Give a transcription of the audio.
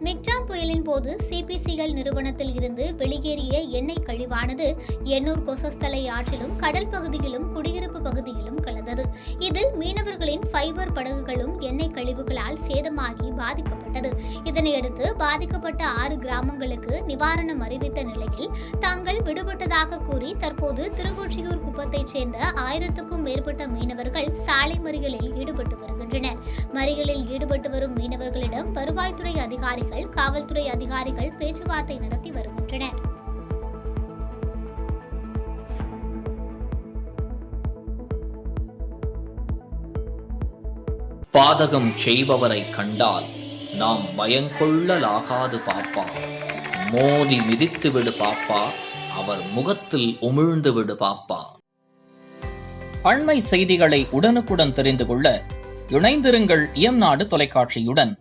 Michaung புயலின் போது CPCL நிறுவனத்தில் இருந்து வெளியேறிய எண்ணெய் கழிவானது எண்ணூர் கொசஸ்தலை ஆற்றிலும் கடல் பகுதியிலும் குடியிருப்பு பகுதியிலும் கலந்தது. இதில் மீனவர்களின் ஃபைபர் படகுகளும் எண்ணெய் கழிவுகளால் சேதமாகி பாதிக்கப்பட்டது. இதனையடுத்து பாதிக்கப்பட்ட 6 கிராமங்களுக்கு நிவாரணம் அறிவித்த நிலையில் தாங்கள் விடுபட்டதாக கூறி தற்போது திருவொற்றியூர் குப்பத்தைச் சேர்ந்த 1000க்கும் மேற்பட்ட மீனவர்கள் சாலை மறியலில் ஈடுபட்டு வருகின்றனர். மறியலில் ஈடுபட்டு வரும் மீனவர்களிடம் வருவாய்த்துறை அதிகாரிகள், காவல்துறை அதிகாரிகள் பேச்சுவார்த்தை நடத்தி வருகின்றனர். பாதகம் செய்பவரை கண்டால் நாம் பயங்கொள்ளலாகாது பாப்பா. மோதி மிதித்து விடு பாப்பா, அவர் முகத்தில் உமிழ்ந்து விடு பாப்பா. அண்மை செய்திகளை உடனுக்குடன் தெரிந்து கொள்ள இணைந்திருங்கள் இயம்நாடு தொலைக்காட்சியுடன்.